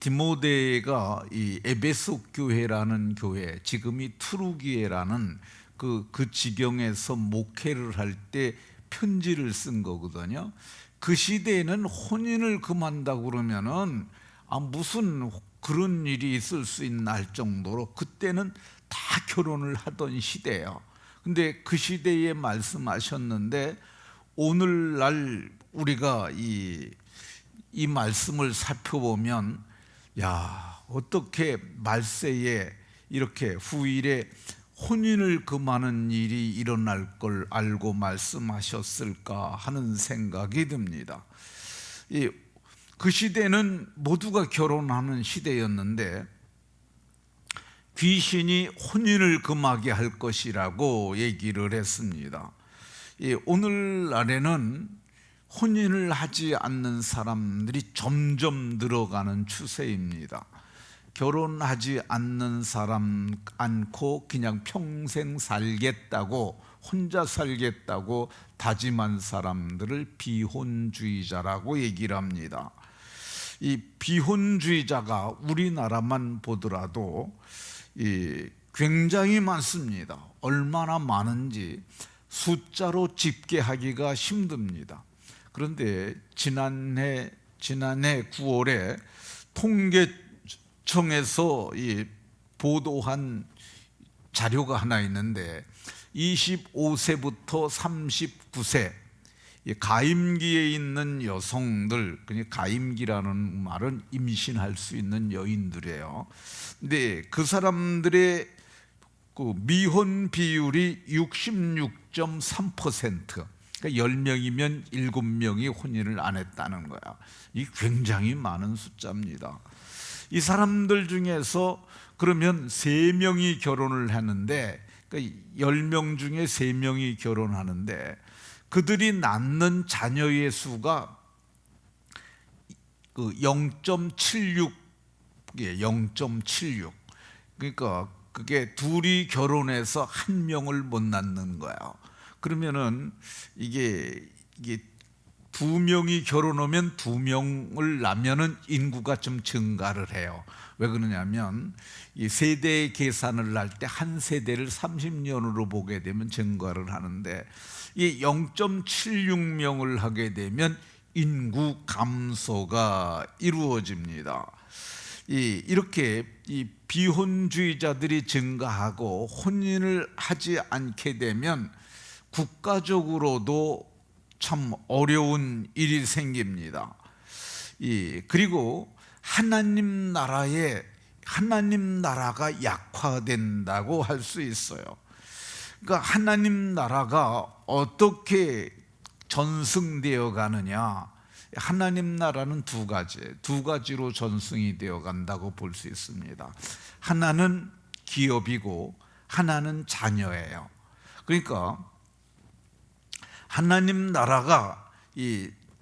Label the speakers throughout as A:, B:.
A: 디모데가 이 에베소 교회라는 교회, 지금이 투르기에라는 그 지경에서 목회를 할 때 편지를 쓴 거거든요. 그 시대에는 혼인을 금한다고 그러면은 무슨 그런 일이 있을 수 있나 할 정도로 그때는 다 결혼을 하던 시대예요. 근데 그 시대에 말씀하셨는데 오늘날 우리가 이 말씀을 살펴보면 어떻게 말세에 이렇게 후일에 혼인을 금하는 일이 일어날 걸 알고 말씀하셨을까 하는 생각이 듭니다. 그 시대는 모두가 결혼하는 시대였는데 귀신이 혼인을 금하게 할 것이라고 얘기를 했습니다. 오늘날에는 혼인을 하지 않는 사람들이 점점 늘어가는 추세입니다. 결혼하지 않는 사람 않고 그냥 평생 살겠다고, 혼자 살겠다고 다짐한 사람들을 비혼주의자라고 얘기를 합니다. 이 비혼주의자가 우리나라만 보더라도 굉장히 많습니다. 얼마나 많은지 숫자로 집계하기가 힘듭니다. 그런데 지난해 9월에 통계청에서 보도한 자료가 하나 있는데 25세부터 39세 가임기에 있는 여성들, 가임기라는 말은 임신할 수 있는 여인들이에요. 근데 그 사람들의 미혼 비율이 66.3%. 그러니까 10명이면 7명이 혼인을 안 했다는 거야. 이 굉장히 많은 숫자입니다. 이 사람들 중에서 그러면 3명이 결혼을 하는데, 그러니까 10명 중에 3명이 결혼하는데 그들이 낳는 자녀의 수가 0.76, 0.76. 그러니까 그게 둘이 결혼해서 1명을 못 낳는 거야. 그러면은 이게 2명이 결혼하면 2명을 낳으면은 인구가 좀 증가를 해요. 왜 그러냐면 이 세대 계산을 할 때 한 세대를 30년으로 보게 되면 증가를 하는데 이 0.76명을 하게 되면 인구 감소가 이루어집니다. 이렇게 이 비혼주의자들이 증가하고 혼인을 하지 않게 되면 국가적으로도 참 어려운 일이 생깁니다. 그리고 하나님 나라가 약화된다고 할 수 있어요. 그러니까 하나님 나라가 어떻게 전승되어 가느냐? 하나님 나라는 두 가지로 전승이 되어 간다고 볼 수 있습니다. 하나는 기업이고 하나는 자녀예요. 그러니까 하나님 나라가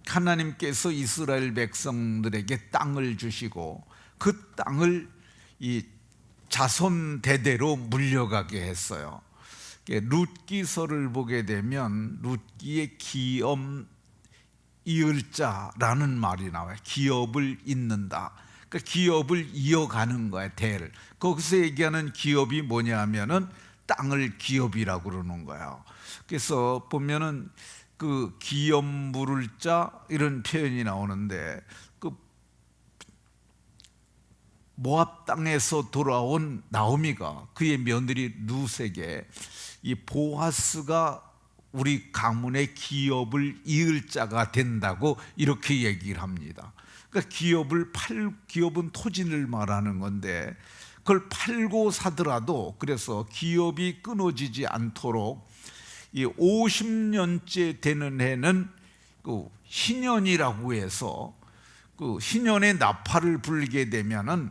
A: 하나님께서 이스라엘 백성들에게 땅을 주시고 그 땅을 자손 대대로 물려가게 했어요. 룻기서를 보게 되면 룻기의 기업 이을자라는 말이 나와요. 기업을 잇는다. 그러니까 기업을 이어가는 거야, 대를. 거기서 얘기하는 기업이 뭐냐면은 땅을 기업이라고 그러는 거예요. 그래서 보면은 그 기업 물을 자 이런 표현이 나오는데 그 모압 땅에서 돌아온 나오미가 그의 며느리 룻에게 이 보아스가 우리 가문의 기업을 이을 자가 된다고 이렇게 얘기를 합니다. 그러니까 기업은 토지를 말하는 건데 그걸 팔고 사더라도 그래서 기업이 끊어지지 않도록 이 50년째 되는 해는 그 신년이라고 해서 그 신년에 나팔을 불게 되면은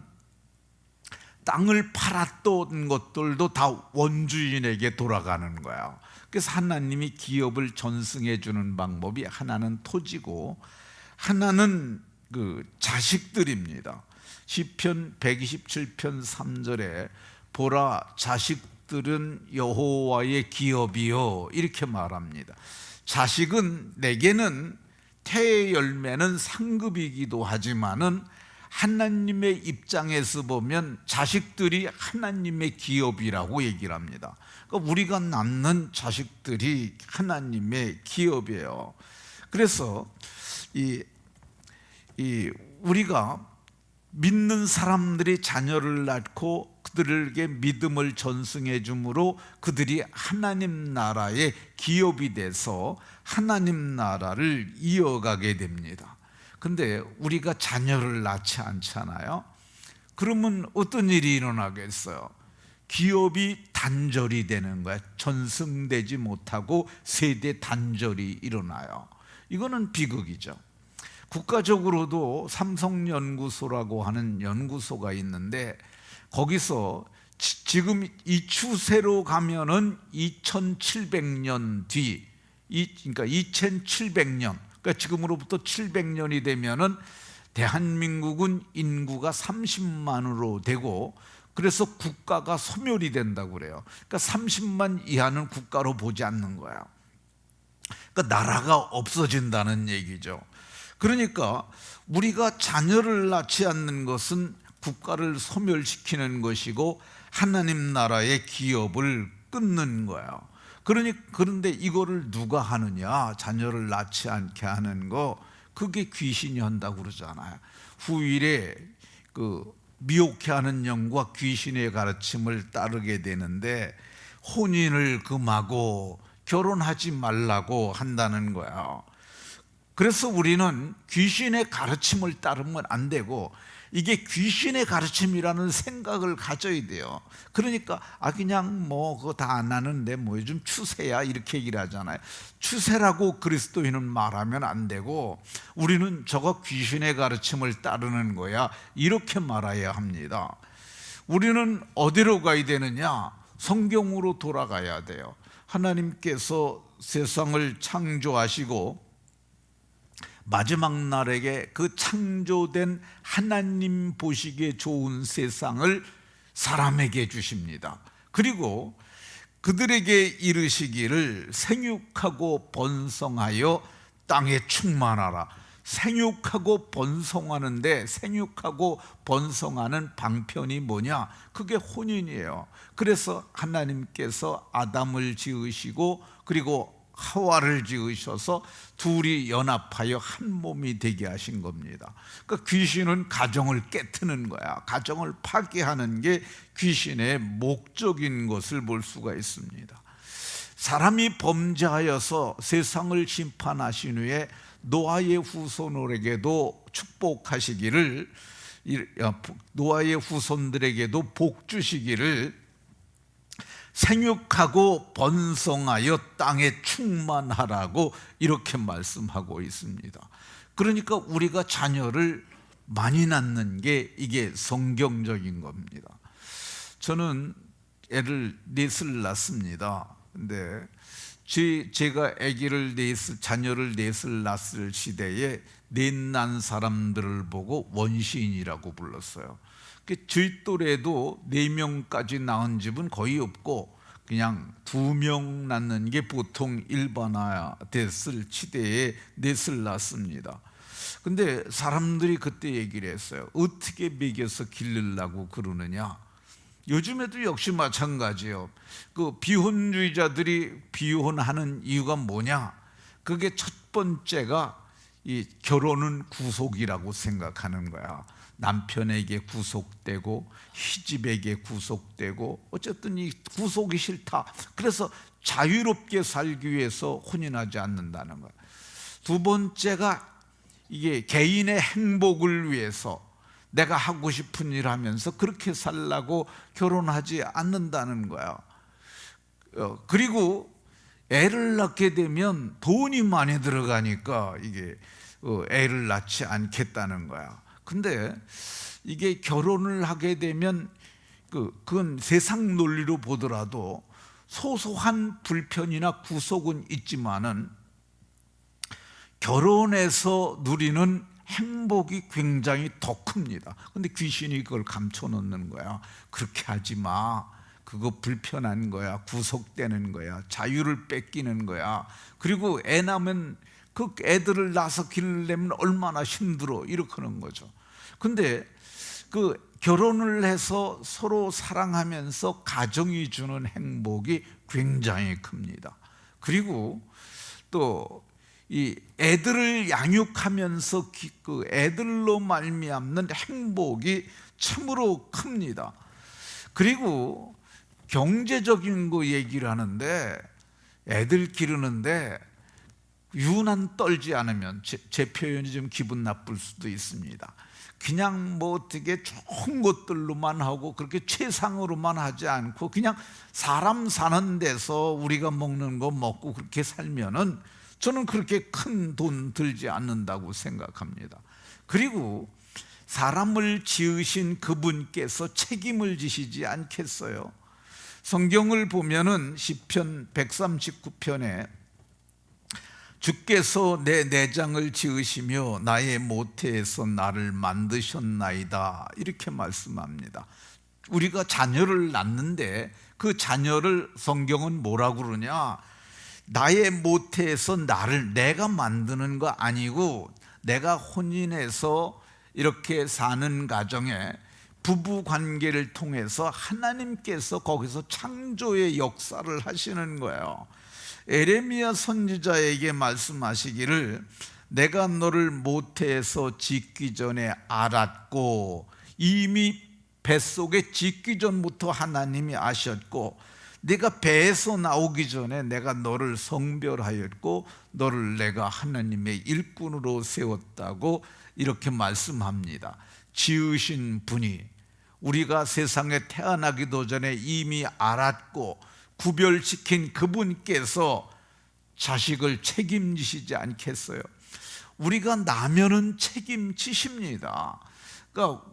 A: 땅을 팔았던 것들도 다 원주인에게 돌아가는 거야. 그래서 하나님이 기업을 전승해 주는 방법이 하나는 토지고 하나는 그 자식들입니다. 시편 127편 3절에 보라 자식들은 여호와의 기업이요 이렇게 말합니다. 자식은 내게는 태의 열매는 상급이기도 하지만은 하나님의 입장에서 보면 자식들이 하나님의 기업이라고 얘기를 합니다. 그러니까 우리가 낳는 자식들이 하나님의 기업이에요. 그래서 우리가 믿는 사람들이 자녀를 낳고 그들에게 믿음을 전승해 주므로 그들이 하나님 나라의 기업이 돼서 하나님 나라를 이어가게 됩니다. 근데 우리가 자녀를 낳지 않잖아요. 그러면 어떤 일이 일어나겠어요? 기업이 단절이 되는 거야. 전승되지 못하고 세대 단절이 일어나요. 이거는 비극이죠. 국가적으로도 삼성연구소라고 하는 연구소가 있는데 거기서 지금 이 추세로 가면은 2700년 뒤, 그러니까 2700년, 그러니까 지금으로부터 700년이 되면은 대한민국은 인구가 30만으로 되고 그래서 국가가 소멸이 된다고 그래요. 그러니까 30만 이하는 국가로 보지 않는 거야. 그러니까 나라가 없어진다는 얘기죠. 그러니까 우리가 자녀를 낳지 않는 것은 국가를 소멸시키는 것이고 하나님 나라의 기업을 끊는 거예요. 그런데 이거를 누가 하느냐? 자녀를 낳지 않게 하는 거, 그게 귀신이 한다고 그러잖아요. 후일에 미혹해 하는 영과 귀신의 가르침을 따르게 되는데 혼인을 금하고 결혼하지 말라고 한다는 거예요. 그래서 우리는 귀신의 가르침을 따르면 안 되고 이게 귀신의 가르침이라는 생각을 가져야 돼요. 그러니까 그냥 그거 다 안 하는데 요즘 추세야 이렇게 얘기를 하잖아요. 추세라고 그리스도인은 말하면 안 되고 우리는 저거 귀신의 가르침을 따르는 거야 이렇게 말해야 합니다. 우리는 어디로 가야 되느냐? 성경으로 돌아가야 돼요. 하나님께서 세상을 창조하시고 마지막 날에게 그 창조된 하나님 보시기에 좋은 세상을 사람에게 주십니다. 그리고 그들에게 이르시기를 생육하고 번성하여 땅에 충만하라. 생육하고 번성하는데 생육하고 번성하는 방편이 뭐냐? 그게 혼인이에요. 그래서 하나님께서 아담을 지으시고 그리고 하와를 지으셔서 둘이 연합하여 한 몸이 되게 하신 겁니다. 그러니까 귀신은 가정을 깨트는 거야. 가정을 파괴하는 게 귀신의 목적인 것을 볼 수가 있습니다. 사람이 범죄하여서 세상을 심판하신 후에 노아의 후손에게도 축복하시기를, 노아의 후손들에게도 복 주시기를 생육하고 번성하여 땅에 충만하라고 이렇게 말씀하고 있습니다. 그러니까 우리가 자녀를 많이 낳는 게 이게 성경적인 겁니다. 저는 애를 넷을 낳습니다. 근데 제가 자녀를 넷을 낳았을 시대에 넷 낳은 사람들을 보고 원시인이라고 불렀어요. 저희 또래도 4명까지 낳은 집은 거의 없고 그냥 2명 낳는 게 보통 일반화됐을 시대에 넷을 낳습니다. 근데 사람들이 그때 얘기를 했어요. 어떻게 먹여서 기르려고 그러느냐? 요즘에도 역시 마찬가지예요. 비혼주의자들이 비혼하는 이유가 뭐냐? 그게 첫 번째가 이 결혼은 구속이라고 생각하는 거야. 남편에게 구속되고 시집에게 구속되고 어쨌든 이 구속이 싫다. 그래서 자유롭게 살기 위해서 혼인하지 않는다는 거야. 두 번째가 이게 개인의 행복을 위해서 내가 하고 싶은 일 하면서 그렇게 살라고 결혼하지 않는다는 거야. 그리고 애를 낳게 되면 돈이 많이 들어가니까 이게 애를 낳지 않겠다는 거야. 근데 이게 결혼을 하게 되면 그건 세상 논리로 보더라도 소소한 불편이나 구속은 있지만은 결혼해서 누리는 행복이 굉장히 더 큽니다. 근데 귀신이 그걸 감춰놓는 거야. 그렇게 하지 마. 그거 불편한 거야. 구속되는 거야. 자유를 뺏기는 거야. 그리고 애 낳으면 그 애들을 낳아서 기르려면 얼마나 힘들어. 이렇게 하는 거죠. 근데 그 결혼을 해서 서로 사랑하면서 가정이 주는 행복이 굉장히 큽니다. 그리고 또 이 애들을 양육하면서 그 애들로 말미암는 행복이 참으로 큽니다. 그리고 경제적인 거 얘기를 하는데, 애들 기르는데 유난 떨지 않으면, 제 표현이 좀 기분 나쁠 수도 있습니다. 그냥 뭐 어떻게 좋은 것들로만 하고 그렇게 최상으로만 하지 않고 그냥 사람 사는 데서 우리가 먹는 거 먹고 그렇게 살면은 저는 그렇게 큰 돈 들지 않는다고 생각합니다. 그리고 사람을 지으신 그분께서 책임을 지시지 않겠어요? 성경을 보면은 시편 139편에 주께서 내 내장을 지으시며 나의 모태에서 나를 만드셨나이다, 이렇게 말씀합니다. 우리가 자녀를 낳는데 그 자녀를 성경은 뭐라고 그러냐? 나의 모태에서 내가 만드는 거 아니고, 내가 혼인해서 이렇게 사는 가정에 부부 관계를 통해서 하나님께서 거기서 창조의 역사를 하시는 거예요. 에레미야 선지자에게 말씀하시기를, 내가 너를 모태에서 짓기 전에 알았고, 이미 뱃속에 짓기 전부터 하나님이 아셨고, 네가 배에서 나오기 전에 내가 너를 성별하였고 너를 내가 하나님의 일꾼으로 세웠다고 이렇게 말씀합니다. 지으신 분이, 우리가 세상에 태어나기도 전에 이미 알았고 구별시킨 그분께서 자식을 책임지시지 않겠어요? 우리가 나면은 책임지십니다. 그러니까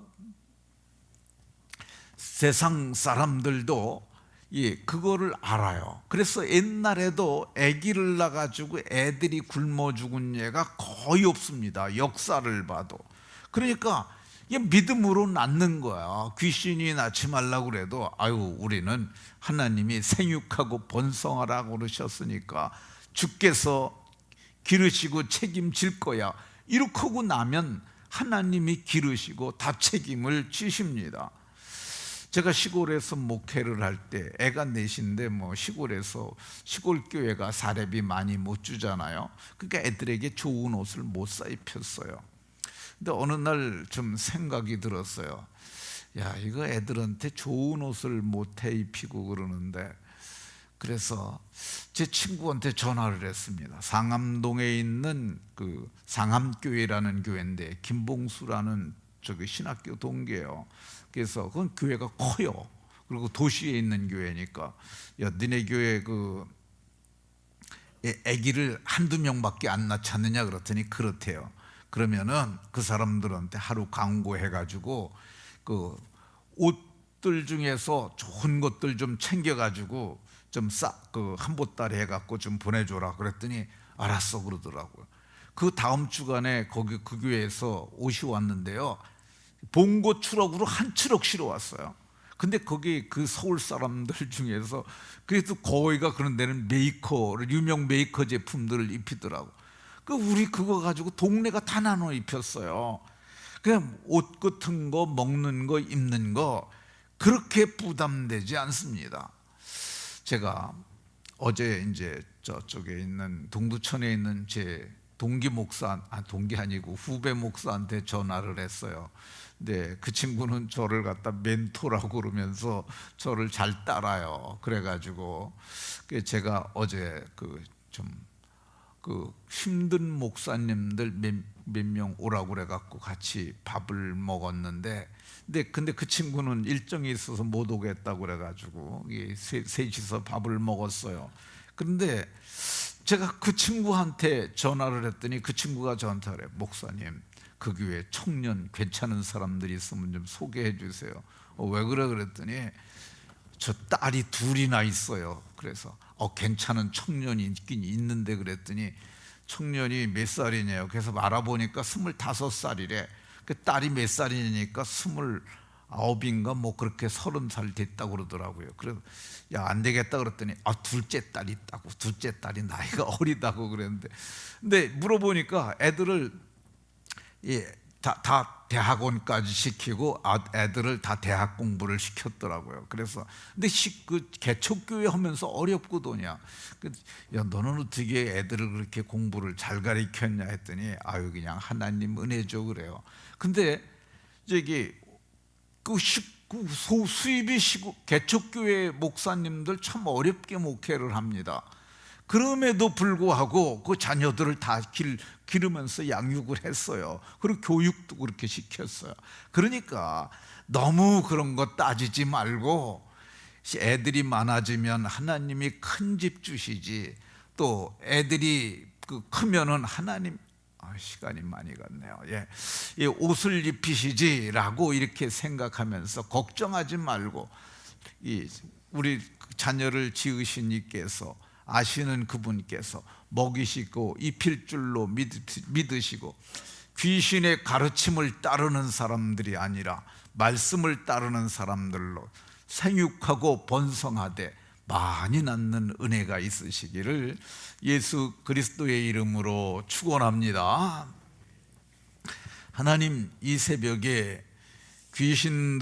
A: 세상 사람들도 그거를 알아요. 그래서 옛날에도 아기를 낳아가지고 애들이 굶어 죽은 예가 거의 없습니다, 역사를 봐도. 그러니까 믿음으로 낳는 거야. 귀신이 낳지 말라고 그래도 아유, 우리는 하나님이 생육하고 번성하라고 그러셨으니까 주께서 기르시고 책임질 거야, 이렇게 하고 나면 하나님이 기르시고 다 책임을 지십니다. 제가 시골에서 목회를 할 때, 애가 넷인데 뭐 시골에서, 시골 교회가 사례비 많이 못 주잖아요. 그러니까 애들에게 좋은 옷을 못 사 입혔어요. 근데 어느 날 좀 생각이 들었어요. 야, 이거 애들한테 좋은 옷을 못 해 입히고 그러는데, 그래서 제 친구한테 전화를 했습니다. 상암동에 있는 그 상암교회라는 교회인데, 김봉수라는 저기 신학교 동기예요. 그래서 그건 교회가 커요. 그리고 도시에 있는 교회니까, 야, 니네 교회 그 아기를 한두 명밖에 안 낳잖느냐 그랬더니 그렇대요. 그러면은 그 사람들한테 하루 광고해가지고 그 옷들 중에서 좋은 것들 좀 챙겨가지고 좀 그 한보따리 해갖고 좀 보내줘라 그랬더니 알았어 그러더라고요. 그 다음 주간에 거기 그 교회에서 옷이 왔는데요, 봉고 트럭으로 한 트럭 실어 왔어요. 근데 거기 그 서울 사람들 중에서 그래도 거의가 그런 데는 메이커를, 유명 메이커 제품들을 입히더라고. 우리 그거 가지고 동네가 다 나눠 입혔어요. 그냥 옷 같은 거, 먹는 거, 입는 거 그렇게 부담되지 않습니다. 제가 어제 이제 저쪽에 있는 동두천에 있는 제 동기 목사, 동기 아니고 후배 목사한테 전화를 했어요. 근데 그 친구는 저를 갖다 멘토라고 그러면서 저를 잘 따라요. 그래가지고 제가 어제 그 힘든 목사님들 몇 명 오라고 그래갖고 같이 밥을 먹었는데, 근데 그 친구는 일정이 있어서 못 오겠다고 그래가지고 셋이서 밥을 먹었어요. 그런데 제가 그 친구한테 전화를 했더니 그 친구가 저한테 그래, 목사님 그 교회 청년 괜찮은 사람들이 있으면 좀 소개해 주세요. 왜 그래 그랬더니 저 딸이 둘이나 있어요. 그래서 괜찮은 청년이 있긴 있는데 그랬더니 청년이 몇 살이냐요. 그래서 알아보니까 25살이래. 그 딸이 몇 살이니까 29인가 뭐 그렇게 30살 됐다고 그러더라고요. 그래서 야, 안 되겠다 그랬더니 둘째 딸이 있다고. 둘째 딸이 나이가 어리다고 그랬는데, 근데 물어보니까 애들을 다 대학원까지 시키고 애들을 다 대학 공부를 시켰더라고요. 그래서 근데 그 개척교회 하면서 어렵거든요. 야, 너는 어떻게 애들을 그렇게 공부를 잘 가르쳤냐 했더니 아유 그냥 하나님 은혜죠 그래요. 근데 저기 그 수입이 개척교회 목사님들 참 어렵게 목회를 합니다. 그럼에도 불구하고 그 자녀들을 다 기르면서 양육을 했어요. 그리고 교육도 그렇게 시켰어요. 그러니까 너무 그런 거 따지지 말고 애들이 많아지면 하나님이 큰 집 주시지, 또 애들이 크면은 하나님 시간이 많이 갔네요. 예, 옷을 입히시지라고 이렇게 생각하면서 걱정하지 말고 우리 자녀를 지으신 이께서 아시는 그분께서 먹이시고 입힐 줄로 믿으시고 귀신의 가르침을 따르는 사람들이 아니라 말씀을 따르는 사람들로 생육하고 번성하되 많이 낳는 은혜가 있으시기를 예수 그리스도의 이름으로 축원합니다. 하나님, 이 새벽에 귀신들이